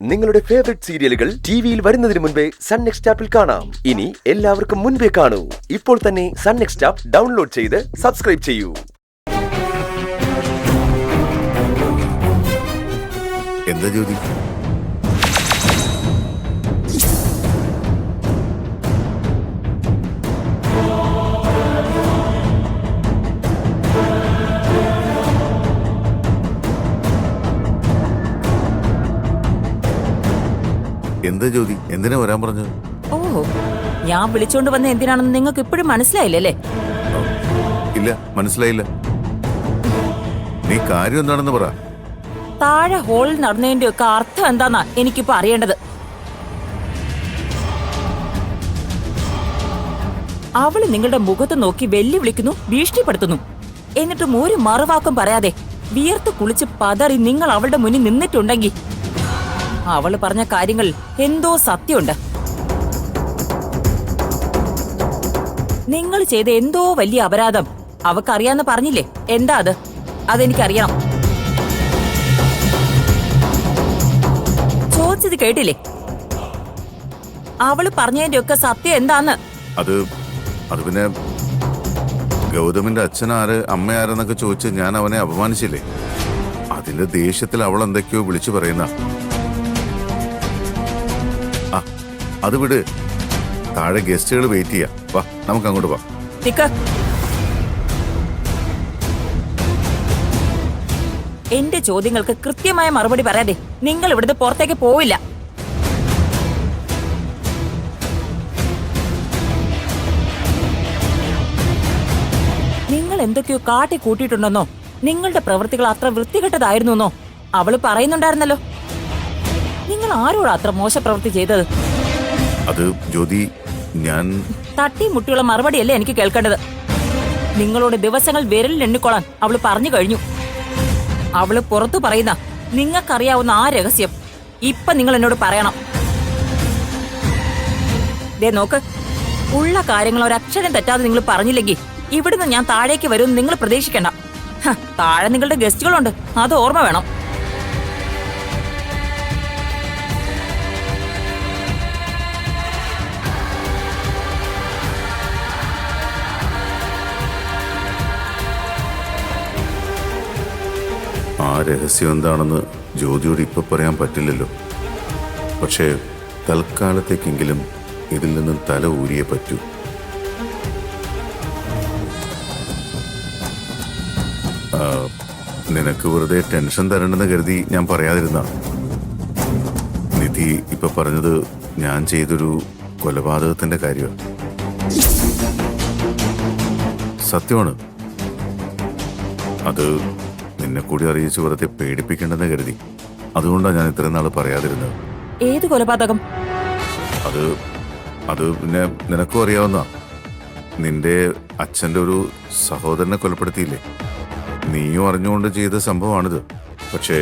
നിങ്ങളുടെ ഫേവറേറ്റ് സീരിയലുകൾ ടിവിയിൽ വരുന്നതിന് മുൻപേ സൺ നെക്സ്റ്റ് ആപ്പിൽ കാണാം. ഇനി എല്ലാവർക്കും മുൻപേ കാണൂ. ഇപ്പോൾ തന്നെ സൺ നെക്സ്റ്റ് ആപ്പ് ഡൗൺലോഡ് ചെയ്ത് സബ്സ്ക്രൈബ് ചെയ്യൂ. എന്താ ജ്യോതി? എന്താ ജ്യോതി, എന്തിനാ വരാൻ പറഞ്ഞത്? ഓ, ഞാൻ വിളിച്ചോണ്ട് വന്ന എന്തിനാണെന്ന് നിങ്ങൾക്ക് ഇപ്പോഴും മനസ്സിലായില്ലല്ലേ? ഇല്ല, മനസ്സിലായില്ല. നീ കാര്യം എന്താണെന്ന് പറ. താഴെ ഹോളിൽ നടന്നതിന്റെ ഒക്കെ അർത്ഥം എന്താന്നാ എനിക്കിപ്പോ അറിയേണ്ടത്. അവള് നിങ്ങളുടെ മുഖത്ത് നോക്കി വെല്ലുവിളിക്കുന്നു, ഭീഷണിപ്പെടുത്തുന്നു. എന്നിട്ടും ഒരു മറുവാക്കും പറയാതെ വിയർത്ത് കുളിച്ച് പതറി നിങ്ങൾ അവളുടെ മുന്നിൽ നിന്നിട്ടുണ്ടെങ്കിൽ അവള് പറഞ്ഞ കാര്യങ്ങൾ എന്തോ സത്യമുണ്ട്. നിങ്ങൾ ചെയ്ത എന്തോ വലിയ അപരാധം അവക്കറിയാന്ന് പറഞ്ഞില്ലേ? എന്താ അത്? അതെനിക്കറിയണം. ചോദിച്ചത് കേട്ടില്ലേ? അവള് പറഞ്ഞതിന്റെ ഒക്കെ സത്യം എന്താന്ന്? അത് പിന്നെ ഗൗതമിന്റെ അച്ഛനാര് അമ്മയാരെന്നൊക്കെ ചോദിച്ച് ഞാൻ അവനെ അപമാനിച്ചില്ലേ? അതിന്റെ ദേഷ്യത്തിൽ അവൾ എന്തൊക്കെയോ വിളിച്ചു പറയുന്ന. അത് വിട്, താഴെ ഗസ്റ്റുകൾ വെയിറ്റ് ചെയ്യാം. വാ, നമുക്ക് അങ്ങോട്ട് പോവാം. എന്റെ ചോദ്യങ്ങൾക്ക് കൃത്യമായ മറുപടി പറയാതെ നിങ്ങൾ ഇവിടുന്ന് പുറത്തേക്ക് പോവില്ല. നിങ്ങൾ എന്തൊക്കെയോ കാട്ടി കൂട്ടിയിട്ടുണ്ടെന്നോ നിങ്ങളുടെ പ്രവൃത്തികൾ അത്ര വൃത്തികെട്ടതായിരുന്നോ അവള് പറയുന്നുണ്ടായിരുന്നല്ലോ. നിങ്ങൾ ആരോടാ അത്ര മോശ പ്രവൃത്തി ചെയ്തത്? അത് ജ്യോതി, ഞാൻ തട്ടി മുട്ടിയുള്ള മറുപടിയല്ലേ എനിക്ക് കേൾക്കേണ്ടത്. നിങ്ങളോട് ദിവസങ്ങൾ വിരലിൽ എണ്ണിക്കൊള്ളാൻ അവള് പറഞ്ഞു കഴിഞ്ഞു. അവള് പുറത്തു പറയുന്ന നിങ്ങൾക്കറിയാവുന്ന ആ രഹസ്യം ഇപ്പൊ നിങ്ങൾ എന്നോട് പറയണം. ദേ നോക്ക്, ഉള്ള കാര്യങ്ങൾ ഒരക്ഷരം തെറ്റാതെ നിങ്ങൾ പറഞ്ഞില്ലെങ്കിൽ ഇവിടുന്ന് ഞാൻ താഴേക്ക് വരുമെന്ന് നിങ്ങൾ പ്രതീക്ഷിക്കണ്ട. താഴെ നിങ്ങളുടെ ഗസ്റ്റുകളുണ്ട്, അത് ഓർമ്മ വേണം. ആ രഹസ്യം എന്താണെന്ന് ജ്യോതിയോട് ഇപ്പൊ പറയാൻ പറ്റില്ലല്ലോ. പക്ഷേ തൽക്കാലത്തേക്കെങ്കിലും ഇതിൽ നിന്നും തല ഊരിയേ പറ്റൂ. നിനക്ക് വെറുതെ ടെൻഷൻ തരണ്ടെന്ന് കരുതി ഞാൻ പറയാതിരുന്ന. നിധി ഇപ്പൊ പറഞ്ഞത് ഞാൻ ചെയ്തൊരു കൊലപാതകത്തിന്റെ കാര്യമാണ്. സത്യമാണ്. അത് നിന്നെ കൂടി അറിയിച്ച് വെറുതെ പേടിപ്പിക്കണ്ടെന്ന് കരുതി. അതുകൊണ്ടാണ് ഞാൻ ഇത്രയും നാള് പറയാതിരുന്നത്. ഏത് കൊലപാതകം? അത് പിന്നെ നിനക്കും അറിയാവുന്ന, നിന്റെ അച്ഛൻ്റെ ഒരു സഹോദരനെ കൊലപ്പെടുത്തിയില്ലേ? നീയും അറിഞ്ഞുകൊണ്ട് ചെയ്ത സംഭവമാണിത്. പക്ഷേ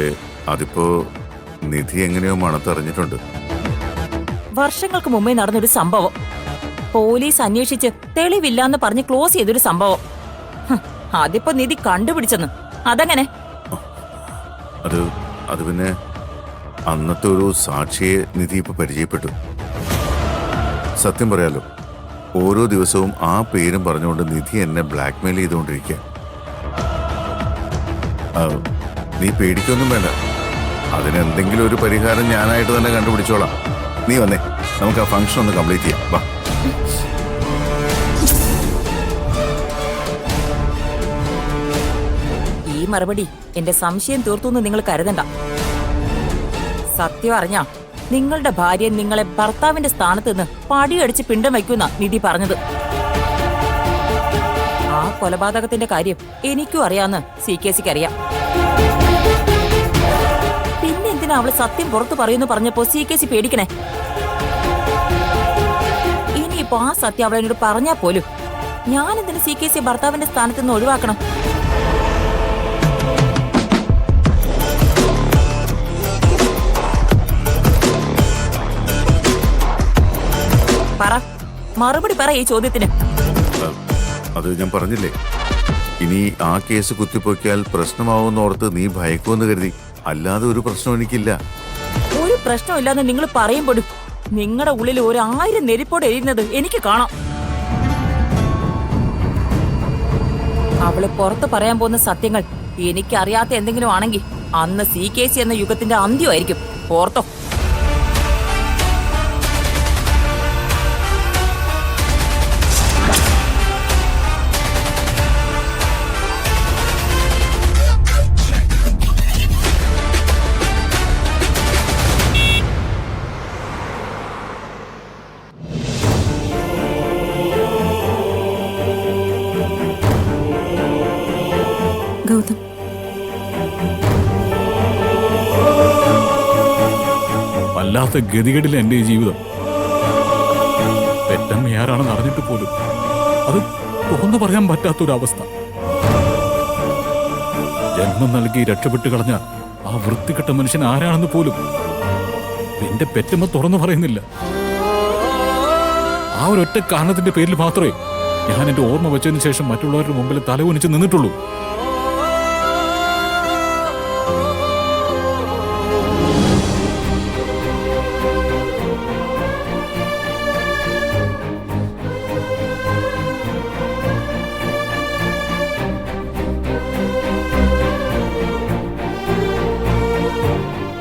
അതിപ്പോ നിധി എങ്ങനെയോ മണത്തറിഞ്ഞിട്ടുണ്ട്. വർഷങ്ങൾക്ക് മുമ്പേ നടന്നൊരു സംഭവം, പോലീസ് അന്വേഷിച്ച് തെളിവില്ലാന്ന് പറഞ്ഞ് ക്ലോസ് ചെയ്തൊരു സംഭവം. അതിപ്പോ നിധി കണ്ടുപിടിച്ചെന്ന്. അതെങ്ങനെ? അത് പിന്നെ അന്നത്തെ ഒരു സാക്ഷിയെ നിധി ഇപ്പൊ പരിചയപ്പെട്ടു. സത്യം പറയാലോ, ഓരോ ദിവസവും ആ പേരും പറഞ്ഞുകൊണ്ട് നിധി എന്നെ ബ്ലാക്ക്മെയിൽ ചെയ്തുകൊണ്ടിരിക്കുക. നീ പേടിക്കൊന്നും വേണ്ട, അതിനെന്തെങ്കിലും ഒരു പരിഹാരം ഞാനായിട്ട് തന്നെ കണ്ടുപിടിച്ചോളാം. നീ വന്നേ, നമുക്ക് ആ ഫംഗ്ഷൻ ഒന്ന് കംപ്ലീറ്റ് ചെയ്യാം. വാ. ഈ മറുപടി എന്റെ സംശയം തീർത്തുനിന്ന് നിങ്ങൾ കരുതണ്ട. സത്യം അറിഞ്ഞാ നിങ്ങളുടെ ഭാര്യ നിങ്ങളെ ഭർത്താവിന്റെ സ്ഥാനത്ത് നിന്ന് പടിയടിച്ച് പിണ്ടം വയ്ക്കുന്ന നിധി പറഞ്ഞത്. ആ കൊലപാതകത്തിന്റെ കാര്യം എനിക്കും അറിയാന്ന് CKCക്ക് അറിയാം. പിന്നെ എന്തിനാ അവള് സത്യം പുറത്തു പറയുന്നു പറഞ്ഞപ്പോ CKC പേടിക്കണേ? ഇനിയിപ്പോ ആ സത്യം അവളെന്നോട് പറഞ്ഞാ പോലും ഞാൻ എന്തിനാ CKC ഭർത്താവിന്റെ സ്ഥാനത്ത് നിന്ന് ഒഴിവാക്കണം? പറ, മറുപടി പറ ഈ ചോദ്യത്തിന്. അത് ഞാൻ പറഞ്ഞില്ലേ, ഇനി ആ കേസ് കുത്തിപ്പൊക്കിയാൽ പ്രശ്നമാവുമെന്ന് ഓർത്ത് നീ ഭയക്കുമെന്ന് കരുതി. അല്ലാതെ ഒരു പ്രശ്നം എനിക്കില്ല. ഒരു പ്രശ്നമില്ലാന്ന് നിങ്ങൾ പറയുമ്പോഴും നിങ്ങളുടെ ഉള്ളിൽ 1000 നെരിപ്പോടെ എരിയുന്നത് എനിക്ക് കാണാം. അവള് പുറത്ത് പറയാൻ പോകുന്ന സത്യങ്ങൾ എനിക്കറിയാത്ത എന്തെങ്കിലും ആണെങ്കിൽ അന്ന് CKC എന്ന യുഗത്തിന്റെ അന്ത്യമായിരിക്കും. ഓർത്തോ? ഗൗതം, വല്ലാത്ത ഗതികേടില്ല എന്റെ ഈ ജീവിതം. പെറ്റമ്മ ആരാണെന്ന് അറിഞ്ഞിട്ട് പോലും അത് തുറന്നു പറയാൻ പറ്റാത്തൊരവസ്ഥ. ജന്മം നൽകി രക്ഷപ്പെട്ടു കളഞ്ഞ ആ വൃത്തികെട്ട മനുഷ്യൻ ആരാണെന്ന് പോലും എന്റെ പെറ്റമ്മ തുറന്നു പറയുന്നില്ല. ആ ഒരൊറ്റ കാരണത്തിന്റെ പേരിൽ മാത്രമേ ഞാൻ എന്റെ ഓർമ്മ വെച്ചതിന് ശേഷം മറ്റുള്ളവരുടെ മുമ്പിൽ തലകുനിച്ച് നിന്നിട്ടുള്ളൂ.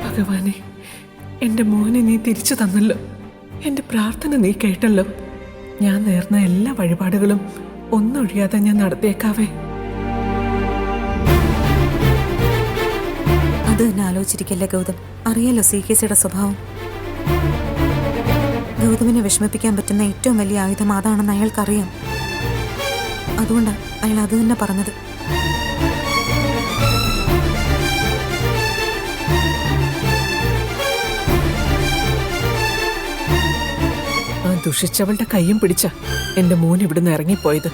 ഭഗവാനെ, എന്റെ മോനെ നീ തിരിച്ചു തന്നല്ലോ. എന്റെ പ്രാർത്ഥന നീ കേട്ടല്ലോ. ഞാൻ നേർന്ന എല്ലാ വഴിപാടുകളും ഒന്നൊഴിയാതെ ഞാൻ നടത്തിയേക്കാവേ. അത് തന്നെ ആലോചിച്ചിരിക്കല്ലേ ഗൗതം. അറിയാലോ CKCയുടെ സ്വഭാവം. ഗൗതമിനെ വിഷമിപ്പിക്കാൻ പറ്റുന്ന ഏറ്റവും വലിയ ആയുധം അതാണെന്ന് അയാൾക്കറിയാം. അതുകൊണ്ടാണ് അയാൾ അത് തന്നെ പറഞ്ഞത്. ആ ദുഷിച്ചവളുടെ കയ്യും പിടിച്ച എന്റെ മോൻ ഇവിടുന്ന് ഇറങ്ങിപ്പോയത്.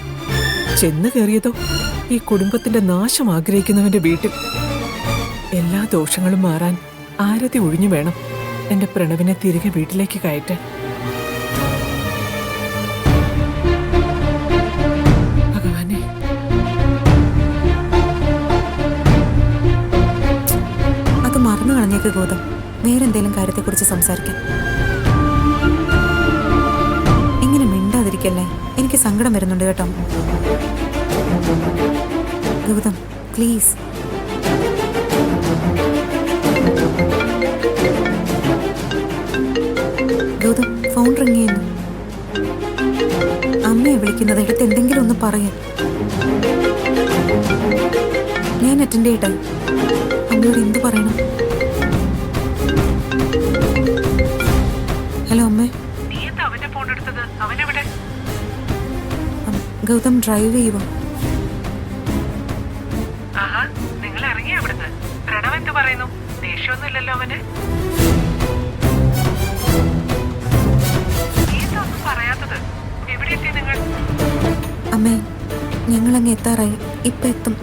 ചെന്ന് കയറിയതോ ഈ കുടുംബത്തിന്റെ നാശം ആഗ്രഹിക്കുന്നവന്റെ വീട്ടിൽ. എല്ലാ ദോഷങ്ങളും മാറാൻ ആരതി ഒഴിഞ്ഞു വേണം എന്റെ പ്രണവിനെ തിരികെ വീട്ടിലേക്ക് കയറ്റാൻ. ഭഗവാനെ, അത് മറന്നു കളഞ്ഞേക്ക് ഗൗതം. വേറെന്തേലും കാര്യത്തെക്കുറിച്ച് സംസാരിക്കാം. ഇങ്ങനെ മിണ്ടാതിരിക്കല്ലേ, എനിക്ക് സങ്കടം വരുന്നുണ്ട് കേട്ടോ. Gautam please. Gautam phone ring ചെയ്യുന്നു. അമ്മയെ വിളിക്കുന്നത് എടുത്ത് എന്തെങ്കിലും ഒന്ന് പറയാം. ഞാൻ അറ്റൻഡ് ചെയ്യട്ടെ? അമ്മയോട് എന്തു പറയണം? ഹലോ അമ്മേ. ഗൗതം ഡ്രൈവ് ചെയ്യുവോ? നിങ്ങൾ ഇറങ്ങിയ അവിടുന്ന്. പ്രണവ് എന്ത് പറയുന്നു? ദേഷ്യമൊന്നുമില്ലല്ലോ അവന്? പറയാത്തത് എവിടെ എത്തി നിങ്ങൾ? അമ്മേ, ഞങ്ങളങ്ങ് എത്താറായി. ഇപ്പൊ എത്തും.